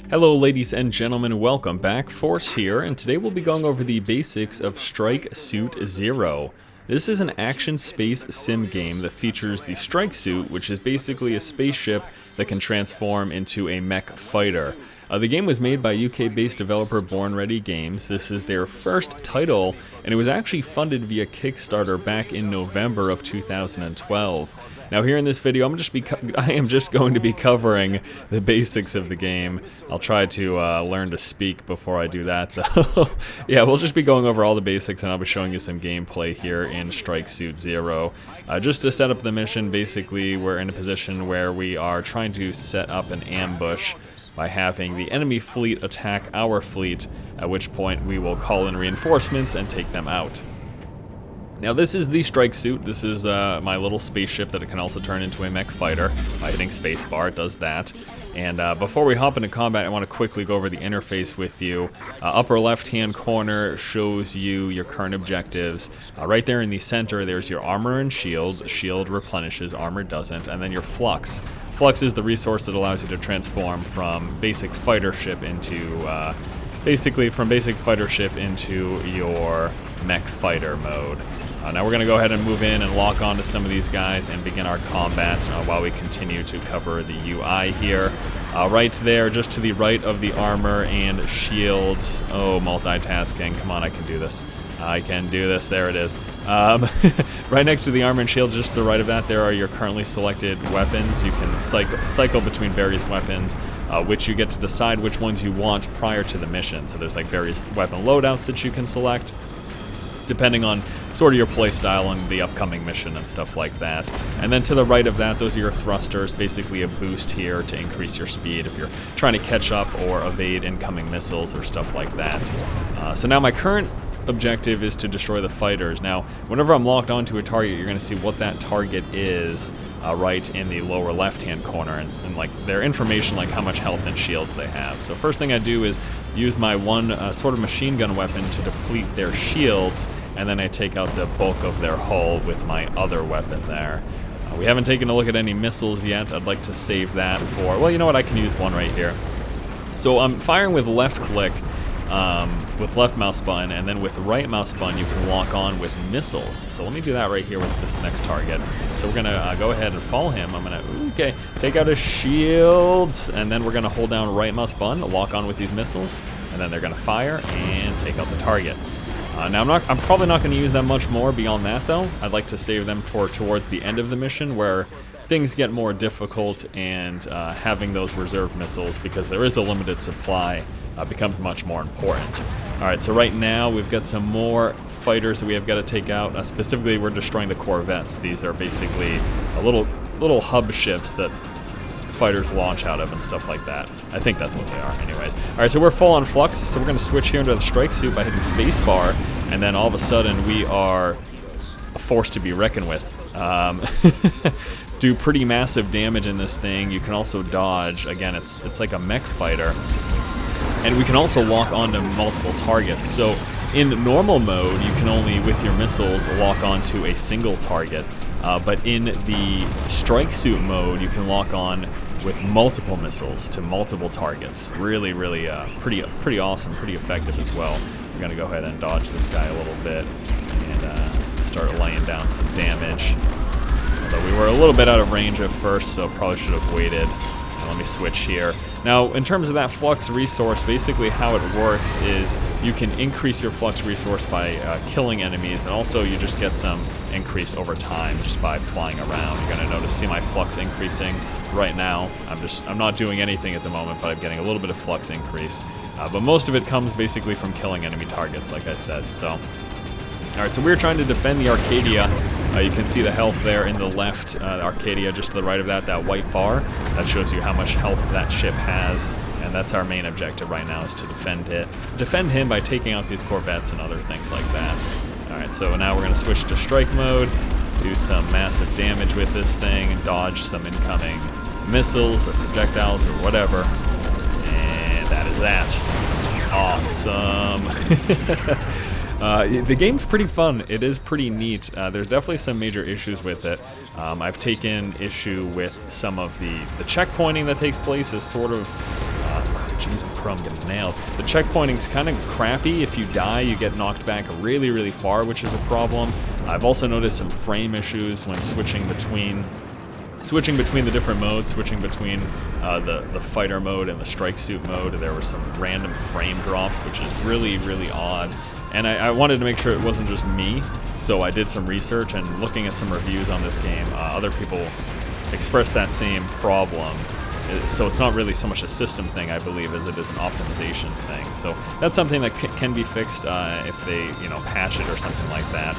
Hello ladies and gentlemen, welcome back. Force here, and today we'll be going over the basics of Strike Suit Zero. This is an action space sim game that features the Strike Suit, which is basically a spaceship that can transform into a mech fighter. The game was made by UK-based developer Born Ready Games. This is their first title, and it was actually funded via Kickstarter back in November of 2012. Now here in this video, I am just going to be covering the basics of the game. I'll try to learn to speak before I do that, though. Yeah, we'll just be going over all the basics, and I'll be showing you some gameplay here in Strike Suit Zero. Just to set up the mission, basically, we're in a position where we are trying to set up an ambush by having the enemy fleet attack our fleet, at which point we will call in reinforcements and take them out. Now this is the Strike Suit. This is my little spaceship that it can also turn into a mech fighter by hitting spacebar. It does that. And before we hop into combat, I want to quickly go over the interface with you. Upper left-hand corner shows you your current objectives. Right there in the center, there's your armor and shield. Shield replenishes, armor doesn't. And then your flux. Flux is the resource that allows you to transform from basic fighter ship into from basic fighter ship into your mech fighter mode. Now we're going to go ahead and move in and lock onto some of these guys and begin our combat while we continue to cover the UI here. Right there, just to the right of the armor and shields. Oh, multitasking. Come on, I can do this. I can do this. There it is. Right next to the armor and shield, just to the right of that, there are your currently selected weapons. You can cycle between various weapons, which you get to decide which ones you want prior to the mission. So there's like various weapon loadouts that you can select, depending on sort of your playstyle and the upcoming mission and stuff like that. And then to the right of that, those are your thrusters, basically a boost here to increase your speed if you're trying to catch up or evade incoming missiles or stuff like that. So now my current objective is to destroy the fighters. Now, whenever I'm locked onto a target, you're going to see what that target is right in the lower left-hand corner, and like their information, like how much health and shields they have. So first thing I do is use my one sort of machine gun weapon to deplete their shields, and then I take out the bulk of their hull with my other weapon there. We haven't taken a look at any missiles yet. I'd like to save that for, well, you know what, I can use one right here. So I'm firing with left click, with left mouse button, and then with right mouse button you can lock on with missiles. So let me do that right here with this next target. So we're gonna go ahead and follow him. I'm gonna take out his shields, and then we're gonna hold down right mouse button, lock on with these missiles, and then they're gonna fire and take out the target. Now I'm probably not going to use them much more beyond that, though. I'd like to save them for towards the end of the mission, where things get more difficult, and having those reserve missiles, because there is a limited supply, becomes much more important. Alright, so right now we've got some more fighters that we have got to take out. Specifically, we're destroying the corvettes. These are basically little hub ships that fighters launch out of and stuff like that. I think that's what they are anyways. Alright, so we're full on flux, so we're going to switch here into the Strike Suit by hitting spacebar, and then all of a sudden we are a force to be reckoned with. Do pretty massive damage in this thing. You can also dodge. Again, it's like a mech fighter. And we can also lock onto multiple targets. So in normal mode, you can only, with your missiles, lock onto a single target. But in the Strike Suit mode, you can lock on with multiple missiles to multiple targets. Really, pretty awesome, pretty effective as well. We're gonna go ahead and dodge this guy a little bit and start laying down some damage. Although we were a little bit out of range at first, so probably should have waited. Let me switch here. Now, in terms of that flux resource, basically how it works is you can increase your flux resource by killing enemies, and also you just get some increase over time just by flying around. You're gonna notice, see my flux increasing right now. I'm not doing anything at the moment, but I'm getting a little bit of flux increase. But most of it comes basically from killing enemy targets, like I said. So, alright, so we're trying to defend the Arcadia. You can see the health there in the left, Arcadia just to the right of that white bar. That shows you how much health that ship has, and that's our main objective right now, is to defend it. Defend him by taking out these corvettes and other things like that. Alright, so now we're going to switch to strike mode, do some massive damage with this thing, and dodge some incoming missiles or projectiles or whatever. And that is that. Awesome. The game's pretty fun. It is pretty neat. There's definitely some major issues with it. I've taken issue with some of the checkpointing that takes place is sort of Jeez, I'm getting nailed. The checkpointing's kind of crappy. If you die, you get knocked back really, really far, which is a problem. I've also noticed some frame issues when switching between the different modes, switching between the fighter mode and the strike suit mode. There were some random frame drops, which is really, really odd. And I wanted to make sure it wasn't just me, so I did some research, and looking at some reviews on this game, other people expressed that same problem. So it's not really so much a system thing, I believe, as it is an optimization thing. So that's something that can be fixed if they, patch it or something like that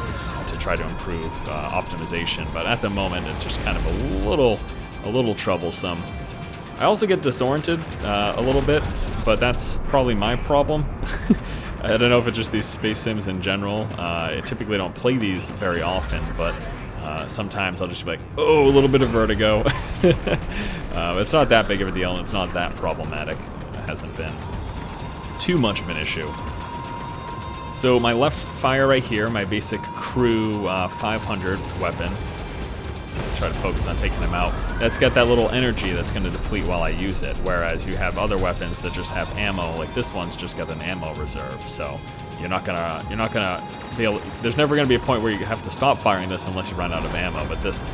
to try to improve optimization. But at the moment, it's just kind of a little troublesome. I also get disoriented a little bit, but that's probably my problem. I don't know if it's just these space sims in general. I typically don't play these very often, but sometimes I'll just be like, oh, a little bit of vertigo. It's not that big of a deal, and it's not that problematic. It hasn't been too much of an issue. So my left fire right here, my basic crew 500 weapon. I'll try to focus on taking them out. That's got that little energy that's going to deplete while I use it, whereas you have other weapons that just have ammo. Like this one's just got an ammo reserve, so you're not gonna be able. There's never gonna be a point where you have to stop firing this unless you run out of ammo. But this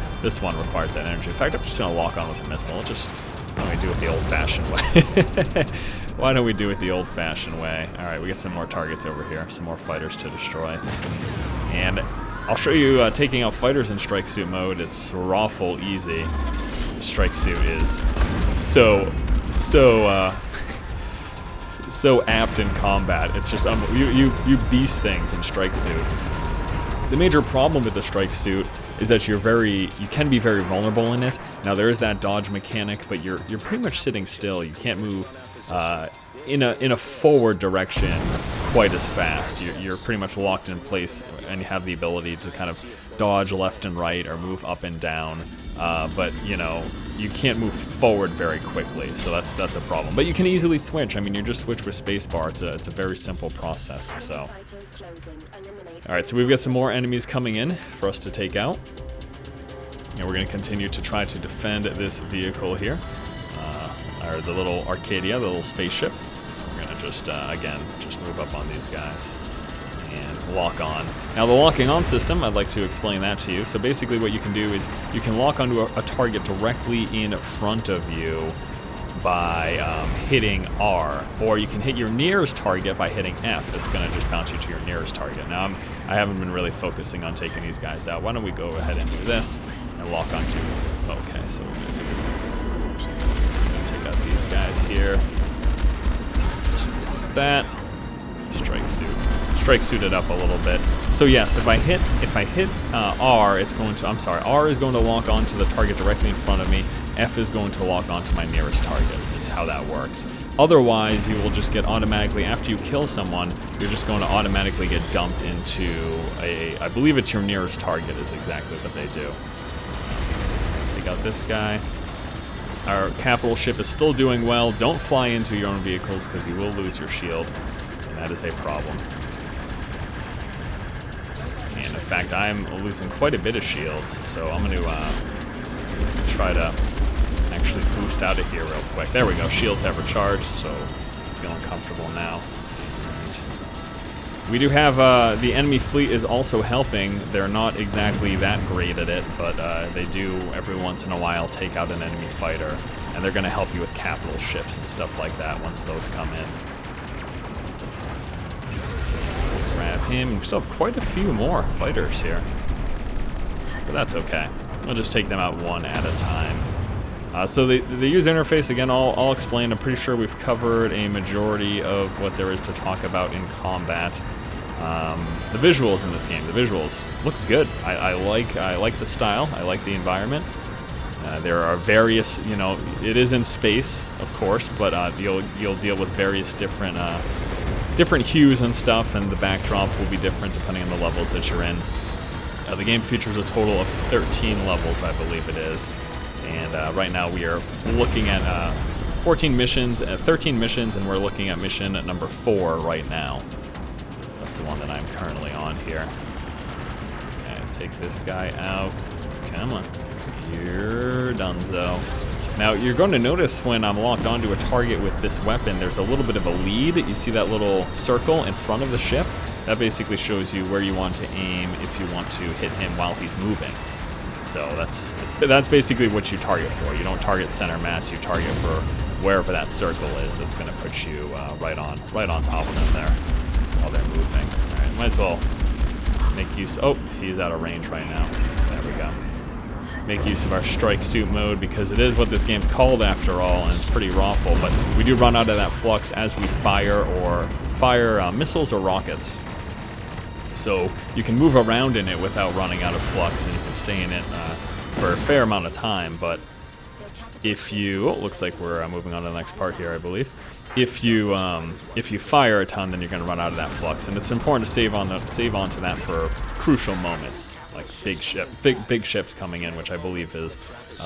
one requires that energy. In fact, I'm just gonna lock on with the missile. Why don't we do it the old-fashioned way? Why don't we do it the old-fashioned way? All right, we get some more targets over here, some more fighters to destroy, and I'll show you taking out fighters in strike suit mode. It's rawful easy. Strike suit is so apt in combat. It's just you beast things in strike suit. The major problem with the strike suit is that you can be very vulnerable in it. Now there is that dodge mechanic, but you're pretty much sitting still. You can't move in a forward direction quite as fast. You're pretty much locked in place, and you have the ability to kind of dodge left and right or move up and down. But you can't move forward very quickly, so that's a problem. But you can easily switch. I mean, you just switch with spacebar. It's a very simple process. So, all right, so we've got some more enemies coming in for us to take out, and we're going to continue to try to defend this vehicle here, or the little Arcadia, the little spaceship. We're going to just again move up on these guys and lock on. Now the locking on system, I'd like to explain that to you. So basically what you can do is you can lock onto a target directly in front of you by hitting R, or you can hit your nearest target by hitting F. It's going to just bounce you to your nearest target. Now I haven't been really focusing on taking these guys out. Why don't we go ahead and do this and lock onto, okay, so we're going to take out these guys here. Just like that. Strike suit it up a little bit. So yes, if I hit R, it's going to, R is going to lock onto the target directly in front of me. F is going to lock onto my nearest target, is how that works. Otherwise, you will just get automatically, after you kill someone, you're just going to automatically get dumped into I believe it's your nearest target is exactly what they do. Take out this guy. Our capital ship is still doing well. Don't fly into your own vehicles because you will lose your shield. That is a problem. And in fact, I'm losing quite a bit of shields, so I'm going to try to actually boost out of here real quick. There we go, shields have recharged, so feeling comfortable now. And we do have, the enemy fleet is also helping. They're not exactly that great at it, but they do every once in a while take out an enemy fighter, and they're going to help you with capital ships and stuff like that once those come in. Grab him. We still have quite a few more fighters here, but that's okay. We'll just take them out one at a time. So the user interface, again, I'll explain. I'm pretty sure we've covered a majority of what there is to talk about in combat. The visuals in this game, the visuals looks good. I like the style. I like the environment. There are various, it is in space, of course, but you'll deal with various different hues and stuff, and the backdrop will be different depending on the levels that you're in. The game features a total of 13 levels, I believe it is, and right now we are looking at 13 missions, and we're looking at mission number 4 right now. That's the one that I'm currently on here. Okay, take this guy out. Come on. You're donezo. Now, you're going to notice when I'm locked onto a target with this weapon, there's a little bit of a lead. You see that little circle in front of the ship? That basically shows you where you want to aim if you want to hit him while he's moving. So that's basically what you target for. You don't target center mass, you target for wherever that circle is. That's going to put you right on top of them there while they're moving. All right, might as well make use. Oh, he's out of range right now. There we go. Make use of our strike suit mode because it is what this game's called after all, and it's pretty rawful. But we do run out of that flux as we fire missiles or rockets. So you can move around in it without running out of flux, and you can stay in it for a fair amount of time. But if you, looks like we're moving on to the next part here, I believe. If you fire a ton, then you're going to run out of that flux, and it's important to save onto that for crucial moments, like big ships coming in, which I believe is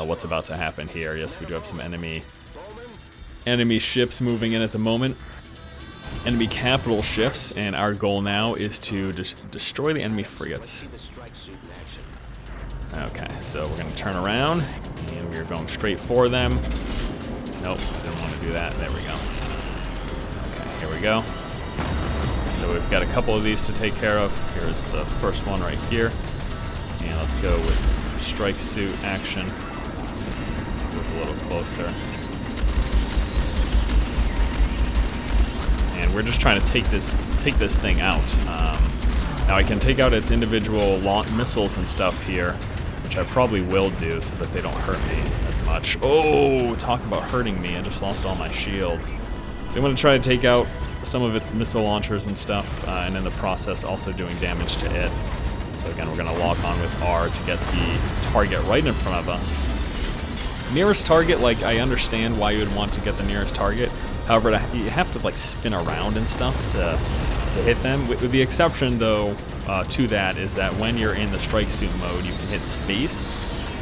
what's about to happen here. Yes, we do have some enemy ships moving in at the moment. Enemy capital ships, and our goal now is to destroy the enemy frigates. Okay, so we're going to turn around, and we're going straight for them. Nope, I didn't want to do that. There we go. Okay, here we go. So we've got a couple of these to take care of. Here's the first one right here. And let's go with some strike suit action. Move a little closer. And we're just trying to take this thing out. Now I can take out its individual missiles and stuff here, which I probably will do so that they don't hurt me as much. Oh, talk about hurting me. I just lost all my shields. So I'm going to try to take out some of its missile launchers and stuff, and in the process also doing damage to it. So again, we're going to lock on with R to get the target right in front of us. Nearest target, like, I understand why you would want to get the nearest target. However, you have to like spin around and stuff to hit them. With the exception, though, to that is that when you're in the strike suit mode, you can hit space,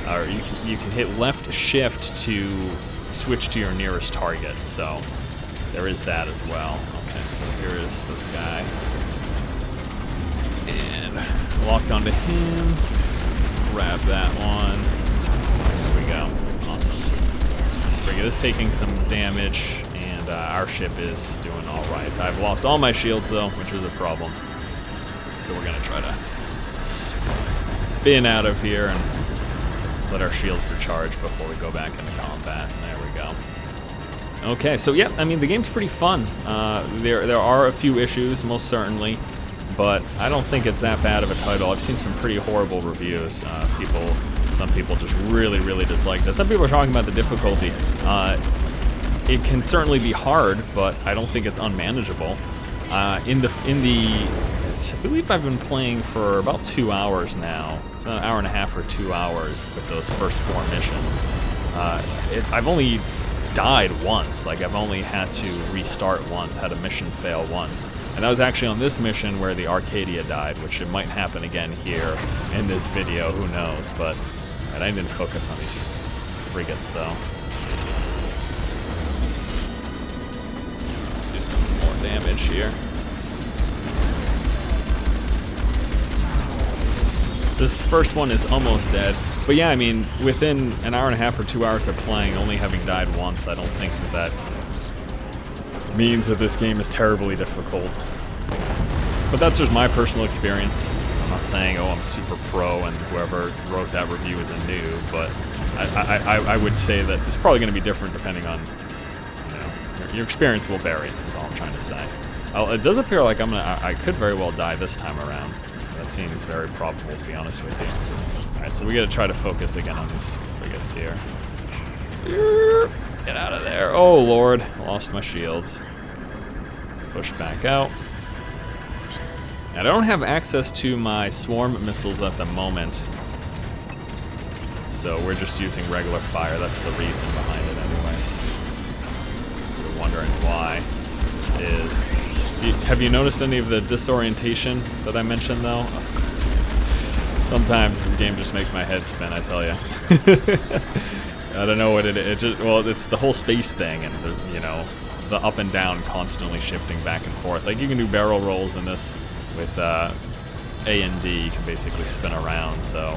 or you can hit left shift to switch to your nearest target. So there is that as well. Okay, so here is this guy, and locked onto him. Grab that one. There we go. Awesome. This frigate is taking some damage. Our ship is doing all right. I've lost all my shields though, which is a problem. So we're gonna try to spin out of here and let our shields recharge before we go back into combat. And there we go. Okay, so yeah, I mean the game's pretty fun. There are a few issues, most certainly, but I don't think it's that bad of a title. I've seen some pretty horrible reviews. Some people just really dislike this. Some people are talking about the difficulty. It can certainly be hard, but I don't think it's unmanageable. I believe I've been playing for about 2 hours now. It's about an hour and a half or 2 hours with those first 4 missions. I've only died once. Like, I've only had to restart once, had a mission fail once. And that was actually on this mission where the Arcadia died, which it might happen again here in this video, who knows. But I didn't focus on these frigates, though. Some more damage here. This first one is almost dead. But yeah, I mean, within an hour and a half or 2 hours of playing, only having died once, I don't think that means that this game is terribly difficult. But that's just my personal experience. I'm not saying, oh, I'm super pro and whoever wrote that review is a noob, but I would say that it's probably going to be different depending on, your experience will vary, is all I'm trying to say. It does appear like I could very well die this time around. That seems very probable, to be honest with you. Alright, so we gotta try to focus again on these frigates here. Get out of there. Oh, Lord. Lost my shields. Push back out. I don't have access to my swarm missiles at the moment, so we're just using regular fire. That's the reason behind it anyways. You're wondering why this is. Have you noticed any of the disorientation that I mentioned, though? Sometimes this game just makes my head spin, I tell you. I don't know what it is. Well, it's the whole space thing, and the up and down constantly shifting back and forth. Like, you can do barrel rolls in this with A and D. You can basically spin around, so,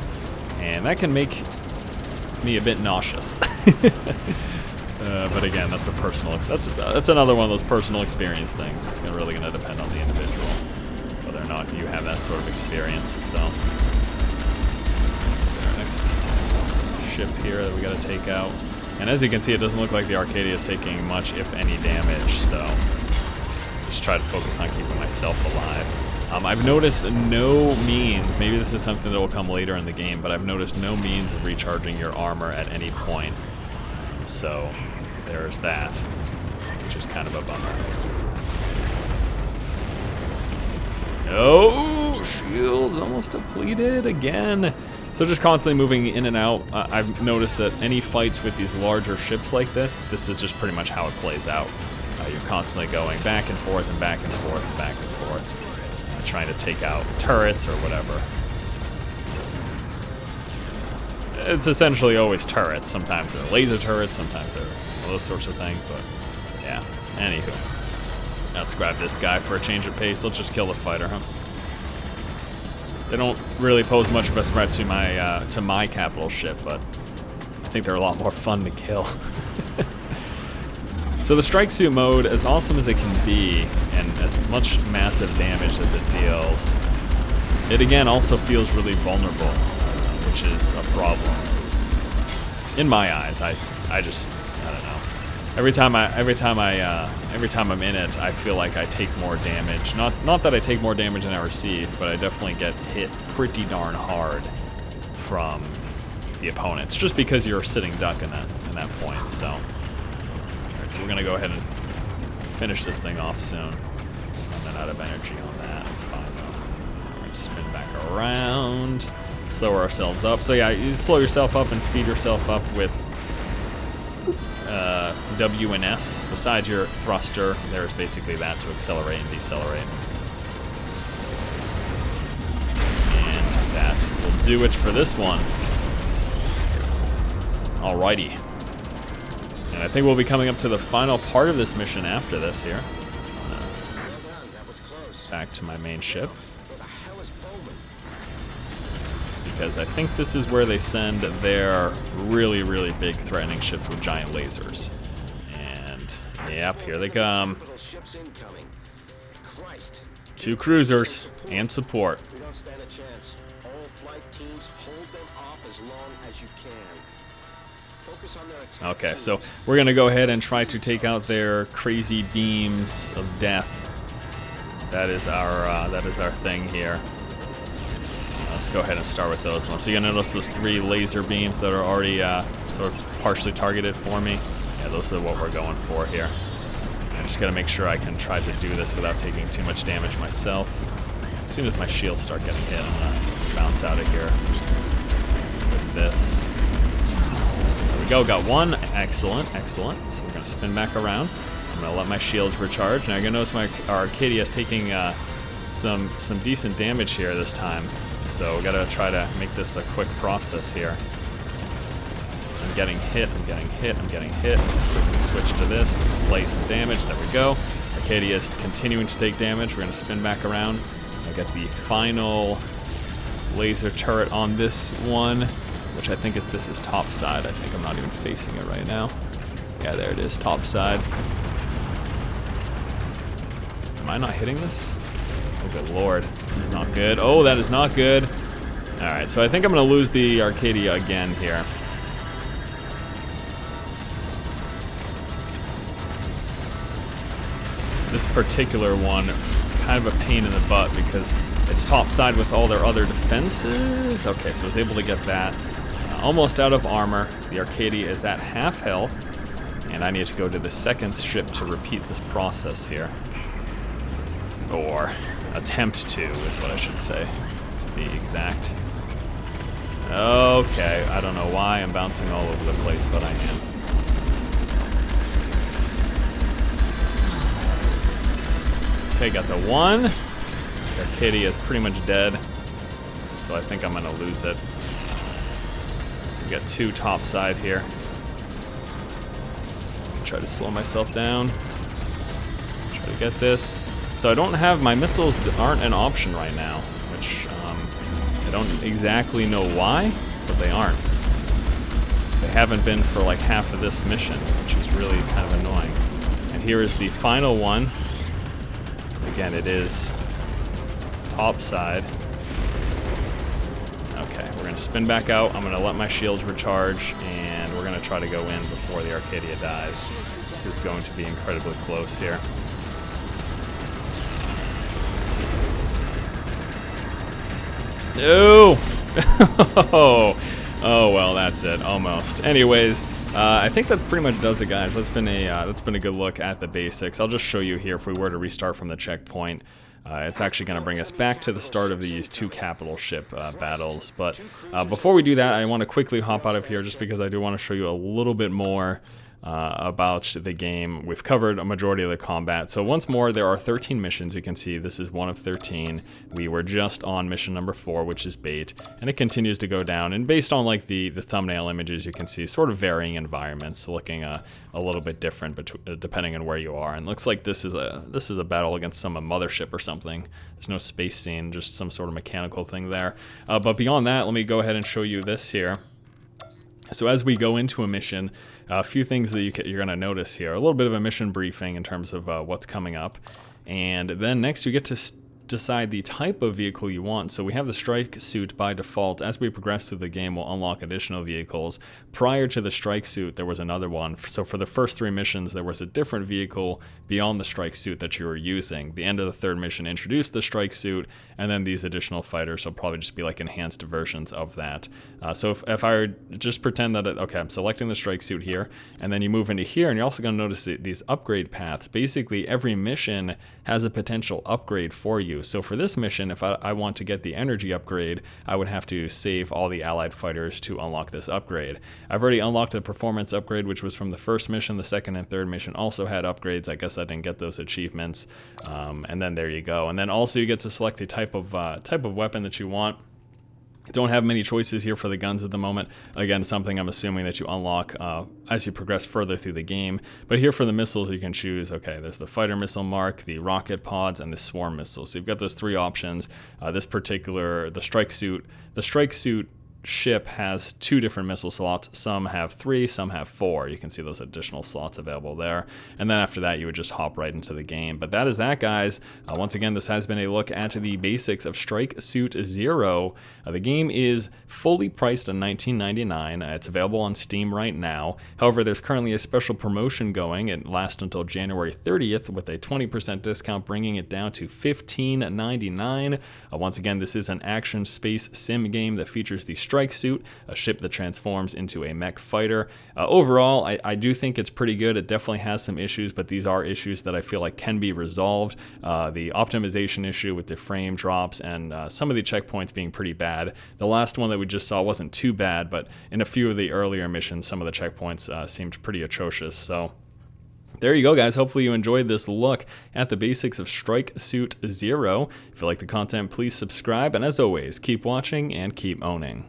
and that can make me a bit nauseous. But again, that's a personal. That's another one of those personal experience things. It's really going to depend on the individual, whether or not you have that sort of experience. So, let's get our next ship here that we got to take out. And as you can see, it doesn't look like the Arcadia is taking much, if any, damage. So, just try to focus on keeping myself alive. I've noticed no means. Maybe this is something that will come later in the game, but I've noticed no means of recharging your armor at any point. So, there's that, which is kind of a bummer. Oh, shields almost depleted again. So just constantly moving in and out. I've noticed that any fights with these larger ships like this is just pretty much how it plays out. You're constantly going back and forth and back and forth and back and forth, trying to take out turrets or whatever. It's essentially always turrets. Sometimes they're laser turrets, sometimes they're those sorts of things, but yeah. Anywho, let's grab this guy for a change of pace. Let's just kill the fighter, huh? They don't really pose much of a threat to my capital ship, but I think they're a lot more fun to kill. So the strike suit mode, as awesome as it can be, and as much massive damage as it deals, it again also feels really vulnerable, which is a problem. In my eyes, I don't know. Every time I'm in it, I feel like I take more damage. Not that I take more damage than I receive, but I definitely get hit pretty darn hard from the opponents, just because you're sitting duck in that point. So, all right, so we're gonna go ahead and finish this thing off soon. I'm not out of energy on that. It's fine though. We're gonna spin back around, slow ourselves up. So yeah, you slow yourself up and speed yourself up with W and S. Besides your thruster, there's basically that to accelerate and decelerate. And that will do it for this one. Alrighty. And I think we'll be coming up to the final part of this mission after this here. Back to my main ship. Because I think this is where they send their really, really big threatening ships with giant lasers. And, yep, here they come. 2 cruisers and support. Okay, so we're gonna go ahead and try to take out their crazy beams of death. That is our thing here. Let's go ahead and start with those ones. So you're gonna notice those 3 laser beams that are already sort of partially targeted for me. Yeah, those are what we're going for here. I just gotta make sure I can try to do this without taking too much damage myself. As soon as my shields start getting hit, I'm gonna bounce out of here with this. There we go, got one. Excellent, excellent. So we're gonna spin back around. I'm gonna let my shields recharge. Now you're gonna notice our Arcadia is taking some decent damage here this time. So we gotta try to make this a quick process here. I'm getting hit, I'm getting hit, I'm getting hit. Quickly switch to this, play some damage, there we go. Arcadia is continuing to take damage. We're gonna spin back around. I got the final laser turret on this one, which I think this is top side. I think I'm not even facing it right now. Yeah, there it is, top side. Am I not hitting this? Oh, good lord. This is not good. Oh, that is not good. Alright, so I think I'm going to lose the Arcadia again here. This particular one, kind of a pain in the butt because it's topside with all their other defenses. Okay, so I was able to get that. Almost out of armor. The Arcadia is at half health. And I need to go to the second ship to repeat this process here. Or attempt to, is what I should say, to be exact. Okay, I don't know why I'm bouncing all over the place, but I am. Okay, got the one. The Arcadia is pretty much dead, so I think I'm gonna lose it. We got 2 topside here. Try to slow myself down. Try to get this. So I don't have, my missiles aren't an option right now, which I don't exactly know why, but they aren't. haven't been for like half of this mission, which is really kind of annoying. And here is the final one. Again, it is top side. Okay, we're going to spin back out. I'm going to let my shields recharge, and we're going to try to go in before the Arcadia dies. This is going to be incredibly close here. No! Oh, well, that's it. Almost. Anyways, I think that pretty much does it, guys. That's been a good look at the basics. I'll just show you here if we were to restart from the checkpoint. It's actually going to bring us back to the start of these two capital ship battles. But before we do that, I want to quickly hop out of here just because I do want to show you a little bit more about the game. We've covered a majority of the combat. So once more, there are 13 missions. You can see this is one of 13. We were just on mission number 4, which is bait, and it continues to go down. And based on like the thumbnail images, you can see sort of varying environments, looking a little bit different depending on where you are. And looks like this is a battle against some mothership or something. There's no space scene, just some sort of mechanical thing there. But beyond that, let me go ahead and show you this here. So as we go into a mission, a few things that you're going to notice here. A little bit of a mission briefing in terms of what's coming up. And then next you get to decide the type of vehicle you want. So we have the strike suit by default. As we progress through the game, we'll unlock additional vehicles. Prior to the strike suit, there was another one. So for the first 3 missions, there was a different vehicle beyond the strike suit that you were using. The end of the 3rd mission introduced the strike suit, and then these additional fighters will probably just be like enhanced versions of that. So if I just pretend that, okay, I'm selecting the strike suit here, and then you move into here, and you're also going to notice these upgrade paths. Basically, every mission has a potential upgrade for you. So for this mission, if I want to get the energy upgrade, I would have to save all the allied fighters to unlock this upgrade. I've already unlocked a performance upgrade, which was from the 1st mission. The 2nd and 3rd mission also had upgrades. I guess I didn't get those achievements. And then there you go. And then also you get to select the type of weapon that you want. Don't have many choices here for the guns at the moment. Again, something I'm assuming that you unlock as you progress further through the game. But here for the missiles, you can choose, okay, there's the fighter missile mark, the rocket pods, and the swarm missile. So you've got those 3 options. The strike suit ship has 2 different missile slots. Some have 3, some have 4. You can see those additional slots available there. And then after that, you would just hop right into the game. But that is that, guys. Once again, this has been a look at the basics of Strike Suit Zero. The game is fully priced at $19.99. It's available on Steam right now. However, there's currently a special promotion going. It lasts until January 30th with a 20% discount, bringing it down to $15.99. Once again, this is an action space sim game that features the strike suit, a ship that transforms into a mech fighter. Overall, I do think it's pretty good. It definitely has some issues, but these are issues that I feel like can be resolved. The optimization issue with the frame drops and some of the checkpoints being pretty bad. The last one that we just saw wasn't too bad, but in a few of the earlier missions, some of the checkpoints seemed pretty atrocious. So there you go, guys. Hopefully you enjoyed this look at the basics of Strike Suit Zero. If you like the content, please subscribe, and as always, keep watching and keep owning.